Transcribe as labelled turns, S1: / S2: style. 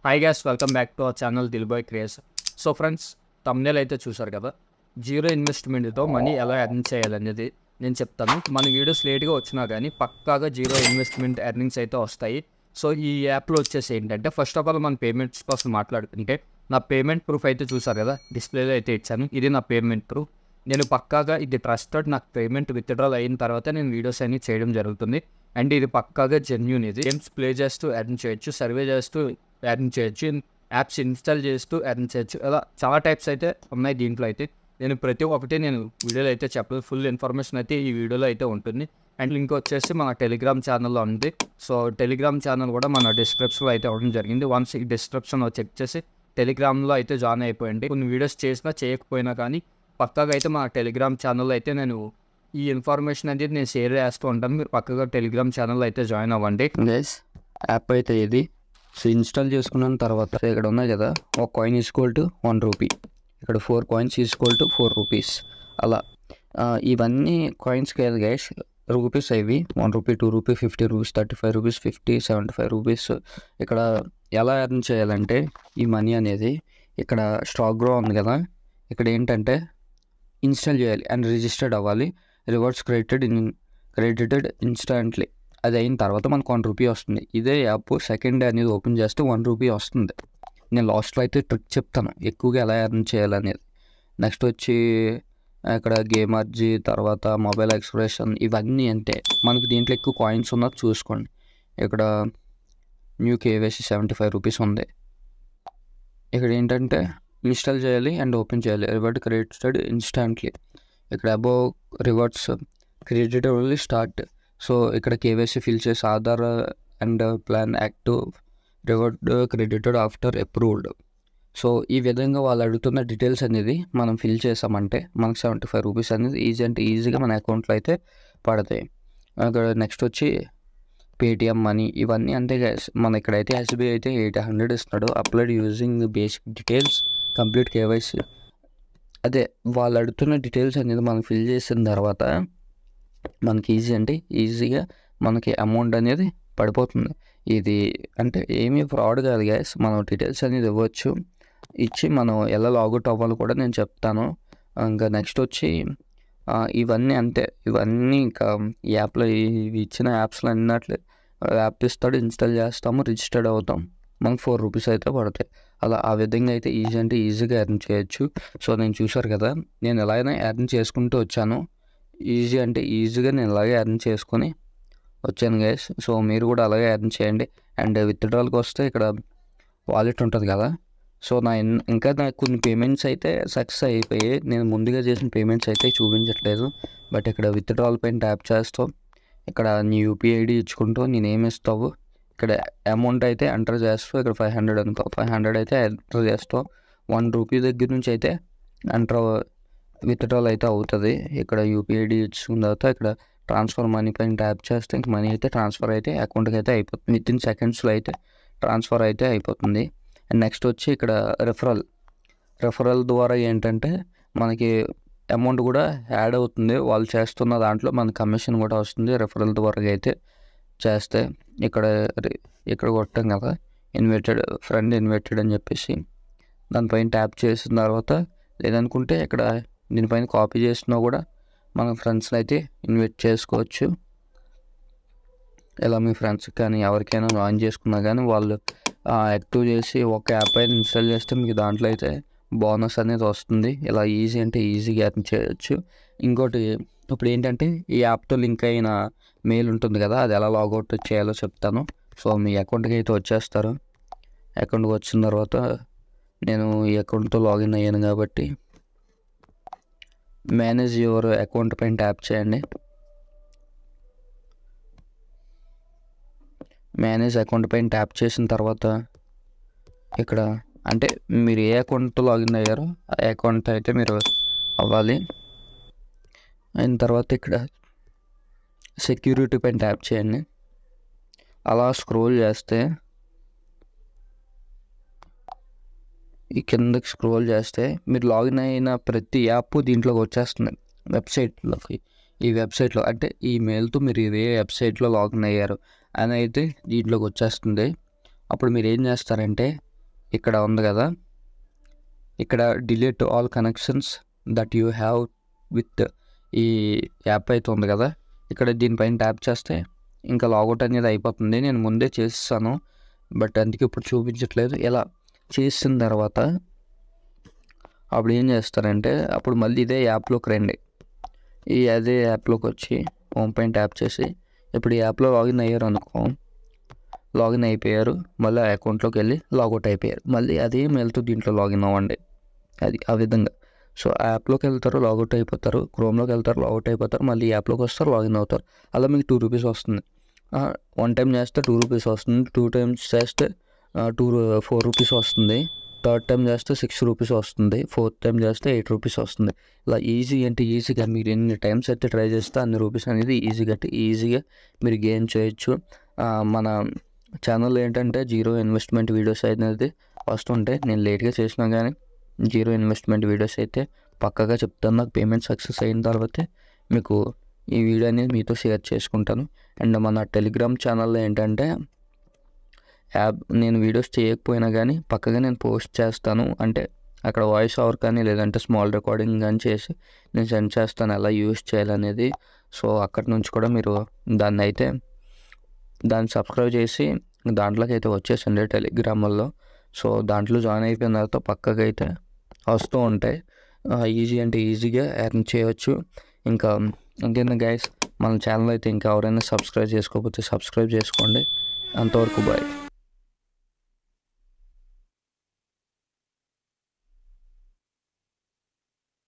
S1: Hi guys, welcome back to our channel దిల్బాయ్ క్రియేస్. So friends, thumbnail అయితే చూసారు కదా, జీరో ఇన్వెస్ట్మెంట్తో మనీ ఎలా ఎర్న్ చేయాలనేది నేను చెప్తాను. మన వీడియోస్ లేట్గా వచ్చినా కానీ పక్కాగా జీరో ఇన్వెస్ట్మెంట్ ఎర్నింగ్స్ అయితే వస్తాయి. సో ఈ యాప్లో వచ్చేసి ఏంటంటే, ఫస్ట్ ఆఫ్ ఆల్ మన పేమెంట్స్ కోసం మాట్లాడుకుంటే, నా పేమెంట్ ప్రూఫ్ అయితే చూసారు కదా, డిస్ప్లేలో అయితే ఇచ్చాను. ఇది నా పేమెంట్ ప్రూఫ్. నేను పక్కాగా ఇది ట్రస్టెడ్, నాకు పేమెంట్ విత్డ్రాల్ అయిన తర్వాత నేను వీడియోస్ అన్ని చేయడం జరుగుతుంది. అండ్ ఇది పక్కాగా జెన్యూన్. ఇది గేమ్స్ ప్లే చేస్తూ ఎర్న్ చేయొచ్చు, సర్వే చేస్తూ ఎర్న్ చేయొచ్చు, యాప్స్ ఇన్స్టాల్ చేస్తూ ఎర్న్ చేయొచ్చు. అలా చాలా టైప్స్ అయితే ఉన్నాయి దీంట్లో. అయితే నేను ప్రతి ఒక్కటి నేను వీడియోలో అయితే చెప్పలేదు. ఫుల్ ఇన్ఫర్మేషన్ అయితే ఈ వీడియోలో అయితే ఉంటుంది. అండ్ లింక్ వచ్చేసి మన టెలిగ్రామ్ ఛానల్లో ఉంది. సో టెలిగ్రామ్ ఛానల్ కూడా మన డిస్క్రిప్షన్లో అయితే ఇవ్వడం జరిగింది. వన్స్ ఈ డిస్క్రిప్షన్లో చెక్ చేసి టెలిగ్రామ్లో అయితే జాయిన్ అయిపోయింది. కొన్ని వీడియోస్ చేసినా చేయకపోయినా కానీ పక్కాగా అయితే మన టెలిగ్రామ్ ఛానల్లో అయితే నేను ఈ ఇన్ఫర్మేషన్ అనేది నేను షేర్ చేస్తూ ఉంటాను. మీరు పక్కగా టెలిగ్రామ్ ఛానల్లో అయితే జాయిన్ అవ్వండి.
S2: గైస్, యాప్ అయితే ఇది. సో ఇన్స్టాల్ చేసుకున్న తర్వాత ఇక్కడ ఉన్నాయి కదా, ఒక కాయిన్ ఈక్వల్ టు 1 రూపీ, ఇక్కడ 4 కాయిన్స్ ఈక్వల్ టు 4 రూపీస్. అలా ఇవన్నీ కాయిన్స్ కాదు గైస్, రూపీస్ అవి. 1 rupee, 2 rupee, 50 rupees, 35 rupees, 50, 75 rupees. ఇక్కడ ఎలా ఎర్న్ చేయాలంటే, ఈ మనీ అనేది ఇక్కడ స్టాక్ గ్రో ఉంది కదా, ఇక్కడ ఏంటంటే ఇన్స్టాల్ చేయాలి అండ్ రిజిస్టర్డ్ అవ్వాలి. Rewards credited instantly. అది అయిన తర్వాత మనకు 1 రూపీ వస్తుంది. ఇదే యాప్ సెకండ్ డే అనేది ఓపెన్ చేస్తే 1 రూపీ వస్తుంది. నేను లాస్ట్లో అయితే ట్రిక్ చెప్తాను ఎక్కువగా ఎలా ఎర్న్ చేయాలనేది. నెక్స్ట్ వచ్చి ఇక్కడ గేమర్జీ, తర్వాత మొబైల్ ఎక్స్ప్రెషన్, ఇవన్నీ అంటే మనకు దీంట్లో ఎక్కువ కాయిన్స్ ఉన్నది చూసుకోండి. ఇక్కడ న్యూ కేవైసీ 75 రూపీస్ ఉంది. ఇక్కడ ఏంటంటే ఇన్స్టాల్ చేయాలి అండ్ ఓపెన్ చేయాలి. Reward credited instantly. ఇక్కడ above rewards credited only start. So ఇక్కడ కేవైసీ ఫిల్ చేసి Aadhaar and plan active, reward credited after approved. So ఈ విధంగా వాళ్ళు అడుగుతున్న డీటెయిల్స్ అనేది మనం ఫిల్ చేసామంటే మనకు 75 రూపీస్ అనేది ఈజీగా మన అకౌంట్లో అయితే పడతాయి. అక్కడ నెక్స్ట్ వచ్చి పేటిఎం మనీ, ఇవన్నీ అంతే గైస్. మన ఇక్కడైతే ఎస్బీఐ అయితే 800 ఇస్తున్నాడు. Upload using basic details, complete KYC. అదే వాళ్ళు అడుగుతున్న డీటెయిల్స్ అనేది మనం ఫిల్ చేసిన తర్వాత మనకి ఈజీగా మనకి అమౌంట్ అనేది పడిపోతుంది. ఇది అంటే ఏమీ ఫ్రాడ్ కాదు గైస్. మనం డీటెయిల్స్ అనేది ఇవ్వచ్చు, ఇచ్చి మనం ఎలా లాగౌట్ అవ్వాలో కూడా నేను చెప్తాను. ఇంకా నెక్స్ట్ వచ్చి ఇవన్నీ అంతే. ఇవన్నీ ఇంకా యాప్లో ఇవి ఇచ్చిన యాప్స్లో అన్నట్లే యాప్ ఇస్తాడు, ఇన్స్టాల్ చేస్తాము, రిజిస్టర్డ్ అవుతాం, మనకు 4 రూపీస్ అయితే పడతాయి. అలా ఆ విధంగా అయితే ఈజీగా ఎర్న్ చేయొచ్చు. సో నేను చూశారు కదా, నేను ఎలాగైనా ఎర్న్ చేసుకుంటూ వచ్చాను. ఈజీగా నేను అలాగే ఎర్న్ చేసుకొని వచ్చాను గైస్. సో మీరు కూడా అలాగే ఎర్న్ చేయండి. అండ్ విత్డ్రాల్కి వస్తే ఇక్కడ వాలెట్ ఉంటుంది కదా, సో ఇంకా నాకు కొన్ని పేమెంట్స్ అయితే సక్సెస్ అయిపోయాయి. నేను ముందుగా చేసిన పేమెంట్స్ అయితే చూపించట్లేదు. బట్ ఇక్కడ విత్డ్రాల్ పైన ట్యాప్ చేస్తావు, ఇక్కడ నీ యూపీఐ ఐడి ఇచ్చుకుంటూ నేనేమి ఇస్తావు, ఇక్కడ అమౌంట్ అయితే ఎంటర్ చేస్తావు. ఇక్కడ 500 అనుకో, 500 అయితే ఎంటర్ చేస్తావు. 1 రూపీ దగ్గర నుంచి అయితే విత్డ్రాల్ అయితే అవుతుంది. ఇక్కడ యూపీఐ ఐడి ఇచ్చుకున్న తర్వాత ఇక్కడ ట్రాన్స్ఫర్ మనీ పైన ట్యాప్ చేస్తే ఇంక మనీ అయితే ట్రాన్స్ఫర్ అయితే అకౌంట్కి అయితే అయిపోతుంది. వితిన్ సెకండ్స్లో అయితే ట్రాన్స్ఫర్ అయితే అయిపోతుంది. అండ్ నెక్స్ట్ వచ్చి ఇక్కడ రెఫరల్ ద్వారా ఏంటంటే మనకి అమౌంట్ కూడా యాడ్ అవుతుంది. వాళ్ళు చేస్తున్న దాంట్లో మన కమిషన్ కూడా వస్తుంది రెఫరల్ ద్వారా అయితే చేస్తే. ఇక్కడ కొట్టాం కదా, ఫ్రెండ్ ఇన్వైటెడ్ అని చెప్పేసి దానిపైన ట్యాప్ చేసిన తర్వాత, లేదనుకుంటే ఇక్కడ దీనిపైన కాపీ చేసినా కూడా మన ఫ్రెండ్స్ని అయితే ఇన్వైట్ చేసుకోవచ్చు. ఇలా మీ ఫ్రెండ్స్ కానీ ఎవరికైనా జాయిన్ చేసుకున్నా కానీ వాళ్ళు యాక్టివ్ చేసి ఒక యాప్ అయితే ఇన్స్టాల్ చేస్తే మీకు దాంట్లో అయితే బోనస్ అనేది వస్తుంది. ఇలా ఈజీగా ఎర్న్ చేయొచ్చు. ఇంకోటి, ఇప్పుడు ఏంటంటే ఈ యాప్తో లింక్ అయిన మెయిల్ ఉంటుంది కదా, అది ఎలా లాగౌట్ చేయాలో చెప్తాను. సో మీ అకౌంట్కి అయితే వచ్చేస్తారు. అకౌంట్కి వచ్చిన తర్వాత నేను ఈ అకౌంట్తో లాగిన్ అయ్యాను కాబట్టి మేనేజ్ యువర్ అకౌంట్ పైన ట్యాప్ చేయండి. మేనేజ్ అకౌంట్ పైన ట్యాప్ చేసిన తర్వాత ఇక్కడ అంటే మీరు ఏ అకౌంట్తో లాగిన్ అయ్యారో ఆ అకౌంట్ అయితే మీరు అవ్వాలి. అయిన తర్వాత ఇక్కడ సెక్యూరిటీ పైన ట్యాప్ చేయండి. అలా స్క్రోల్ చేస్తే ఈ కిందకి స్క్రోల్ చేస్తే మీరు లాగిన్ అయిన ప్రతి యాప్ దీంట్లోకి వచ్చేస్తుంది వెబ్సైట్లోకి. ఈ వెబ్సైట్లో అంటే ఈ మెయిల్తో మీరు ఏ వెబ్సైట్లో లాగిన్ అయ్యారు అని అయితే దీంట్లోకి వచ్చేస్తుంది. అప్పుడు మీరు ఏం చేస్తారంటే ఇక్కడ ఉంది కదా, ఇక్కడ delete all connections that you have with ఈ యాప్ అయితే ఉంది కదా, ఇక్కడ దీనిపైన ట్యాప్ చేస్తే ఇంకా లాగౌట్ అనేది అయిపోతుంది. నేను ముందే చేస్తాను బట్ అందుకే ఇప్పుడు చూపించట్లేదు. ఇలా చేసిన తర్వాత అప్పుడు ఏం చేస్తారంటే అప్పుడు మళ్ళీ ఇదే యాప్లోకి రండి. అదే యాప్లోకి వచ్చి హోమ్ పైన ట్యాప్ చేసి ఇప్పుడు ఈ యాప్లో లాగిన్ అయ్యారు అనుకో, లాగిన్ అయిపోయారు, మళ్ళీ ఆ అకౌంట్లోకి వెళ్ళి లాగౌట్ అయిపోయారు. మళ్ళీ అదే మెయిల్తో దీంట్లో లాగిన్ అవ్వండి. అది ఆ విధంగా. సో ఆ యాప్లోకి వెళ్తారు, లాగౌట్ అయిపోతారు, క్రోమ్లోకి వెళ్తారు, లాగౌట్ అయిపోతారు, మళ్ళీ యాప్లోకి వస్తారు, లాగిన్ అవుతారు. అలా మీకు 2 రూపీస్ వస్తుంది. 1 టైం చేస్తే 2 రూపీస్ వస్తుంది, 2 టైమ్స్ చేస్తే 4 రూపీస్ వస్తుంది, 3rd టైం చేస్తే 6 రూపీస్ వస్తుంది, 4th టైం చేస్తే 8 రూపీస్ వస్తుంది. ఇలా ఈజీ అంటే ఈజీగా మీరు ఎన్ని టైమ్స్ అయితే ట్రై చేస్తే అన్ని రూపీస్ అనేది ఈజీగా మీరు గెయిన్ చేయొచ్చు. మన ఛానల్ ఏంటంటే జీరో ఇన్వెస్ట్మెంట్ వీడియోస్ అనేది వస్తుంటాయి. నేను లేట్గా చేసినా కానీ జీరో ఇన్వెస్ట్మెంట్ వీడియోస్ అయితే పక్కాగా చెప్తాను. నాకు పేమెంట్ సక్సెస్ అయిన తర్వాతే మీకు ఈ వీడియో అనేది మీతో షేర్ చేసుకుంటాను. అండ్ మన టెలిగ్రామ్ ఛానల్లో ఏంటంటే నేను వీడియోస్ చేయకపోయినా కానీ పక్కగా నేను పోస్ట్ చేస్తాను. అంటే అక్కడ వాయిస్ ఓవర్ కానీ లేదంటే స్మాల్ రికార్డింగ్ కానీ చేసి నేను సెండ్ చేస్తాను ఎలా యూస్ చేయాలనేది. సో అక్కడి నుంచి కూడా మీరు దాన్ని సబ్స్క్రైబ్ చేసి దాంట్లోకి అయితే వచ్చేసండి టెలిగ్రామ్లో. సో దాంట్లో జాయిన్ అయిపోయిన తర్వాత పక్కగా అయితే వస్తూ ఉంటాయి. ఈజీ అంటే ఈజీగా ఎర్న్ చేయవచ్చు. ఇంకా ఇంకేంది గైస్, మన ఛానల్ అయితే ఇంకా ఎవరైనా సబ్స్క్రైబ్ చేసుకోకపోతే సబ్స్క్రైబ్ చేసుకోండి. అంతవరకు బాయ్.